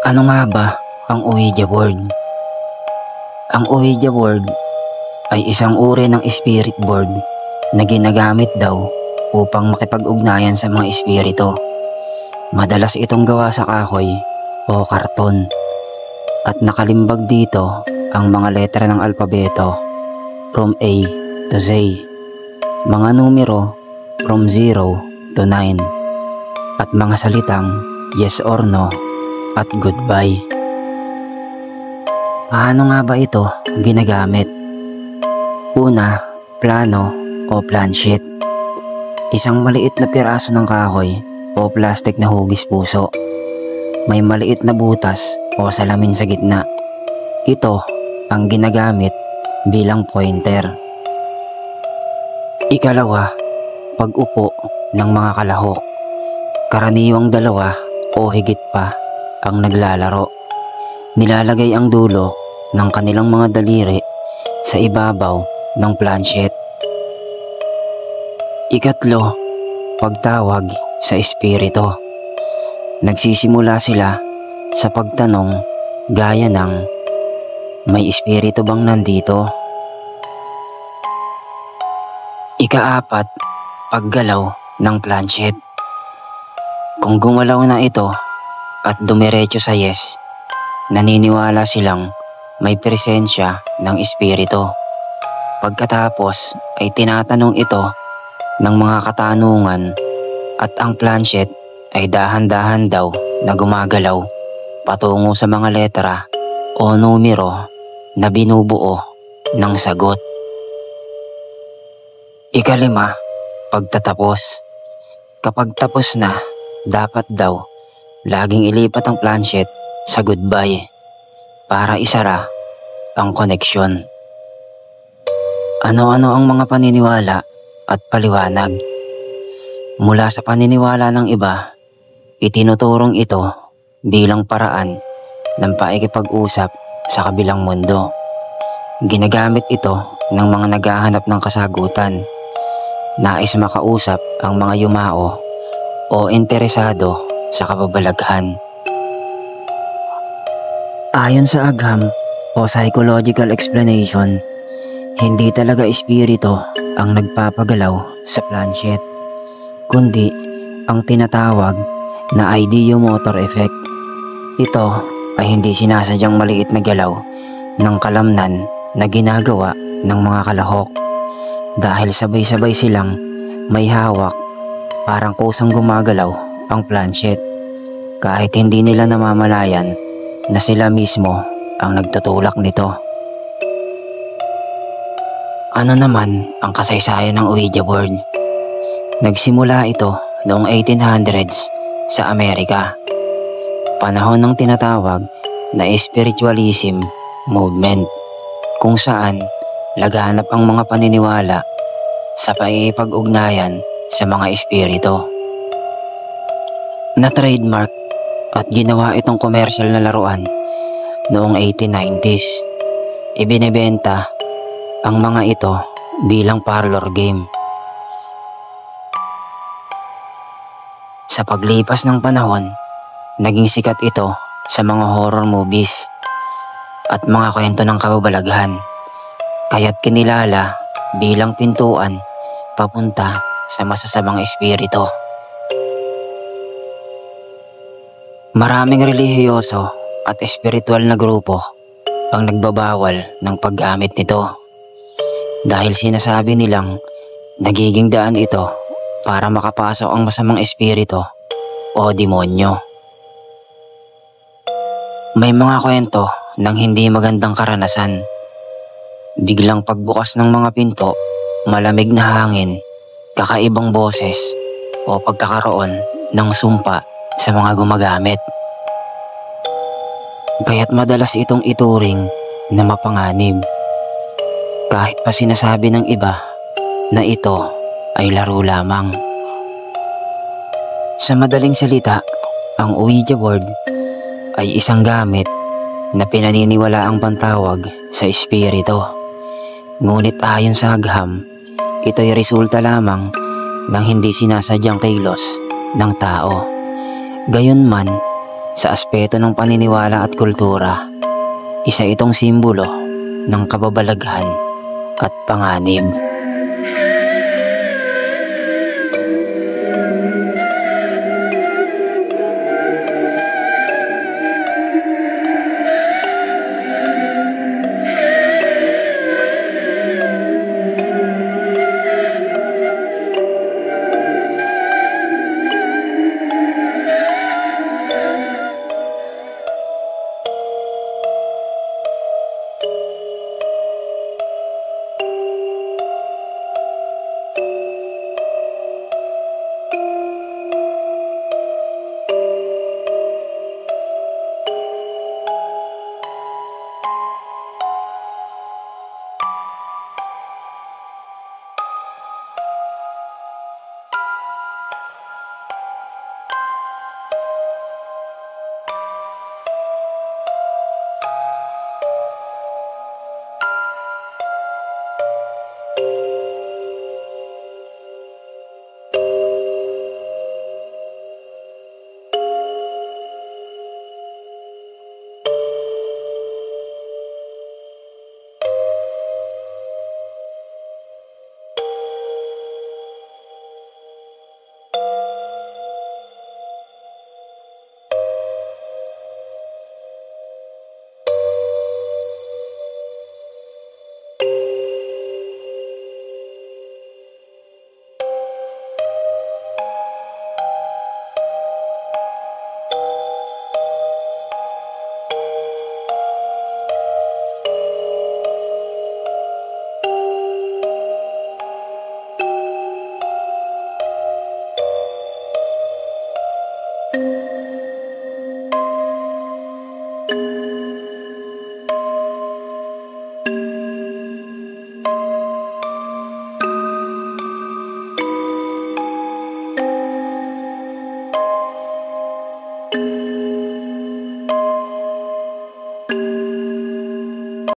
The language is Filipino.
Ano nga ba ang Ouija board? Ang Ouija board ay isang uri ng spirit board na ginagamit daw upang makipag-ugnayan sa mga espiritu. Madalas itong gawa sa kahoy o karton at nakalimbag dito ang mga letra ng alpabeto from A to Z, mga numero from 0 to 9 at mga salitang yes or no at goodbye. Paano nga ba ito ginagamit? Una, plano o plansheet. Isang maliit na piraso ng kahoy o plastic na hugis puso. May maliit na butas o salamin sa gitna. Ito ang ginagamit bilang pointer. Ikalawa, pag-upo ng mga kalahok. Karaniwang dalawa o higit pa ang naglalaro. Nilalagay ang dulo ng kanilang mga daliri sa ibabaw ng plansheet. Ikatlo, pagtawag sa espiritu. Nagsisimula sila sa pagtanong gaya ng may espiritu bang nandito? Ikaapat, paggalaw ng plansheet. Kung gumalaw na ito at dumiretso sa yes, naniniwala silang may presensya ng espiritu. Pagkatapos ay tinatanong ito ng mga katanungan at ang plansheet ay dahan-dahan daw na gumagalaw patungo sa mga letra o numero na binubuo ng sagot. Ikalima, pagtatapos. Kapag tapos na, dapat daw laging ilipat ang plansheet sa goodbye para isara ang koneksyon. Ano-ano ang mga paniniwala at paliwanag? Mula sa paniniwala ng iba, itinuturong ito bilang paraan ng pakikipag-usap sa kabilang mundo. Ginagamit ito ng mga naghahanap ng kasagutan, nais makausap ang mga yumao o interesado sa kababalaghan. Ayon sa agham o psychological explanation, hindi talaga espiritu ang nagpapagalaw sa plansheet, kundi ang tinatawag na ideomotor effect. Ito ay hindi sinasadyang maliit na galaw ng kalamnan na ginagawa ng mga kalahok dahil sabay-sabay silang may hawak, parang kusang gumagalaw ang plansheet kahit hindi nila namamalayan na sila mismo ang nagtutulak nito. Ano naman ang kasaysayan ng Ouija board? Nagsimula ito noong 1800s sa Amerika, panahon ng tinatawag na spiritualism movement, kung saan laganap ang mga paniniwala sa pakikipag-ugnayan sa mga espiritu. Na-trademark at ginawa itong komersyal na laruan noong 1890s. Ibinebenta ang mga ito bilang parlor game. Sa paglipas ng panahon, naging sikat ito sa mga horror movies at mga kwento ng kababalaghan, kaya't kinilala bilang pintuan papunta sa masasamang espiritu. Maraming relihiyoso at espiritual na grupo ang nagbabawal ng paggamit nito dahil sinasabi nilang nagiging daan ito para makapasok ang masamang espiritu o demonyo. May mga kwento ng hindi magandang karanasan. Biglang pagbukas ng mga pinto, malamig na hangin, kakaibang boses o pagkakaroon ng sumpa sa mga gumagamit. Kaya't madalas itong ituring na mapanganib, kahit pa sinasabi ng iba na ito ay laro lamang. Sa madaling salita, ang Ouija board ay isang gamit na pinaniniwalaang pantawag sa espiritu. Ngunit ayon sa agham, ito ay resulta lamang ng hindi sinasadyang kilos ng tao. Gayunman, Sa aspeto ng paniniwala at kultura, isa itong simbolo ng kababalaghan at panganib.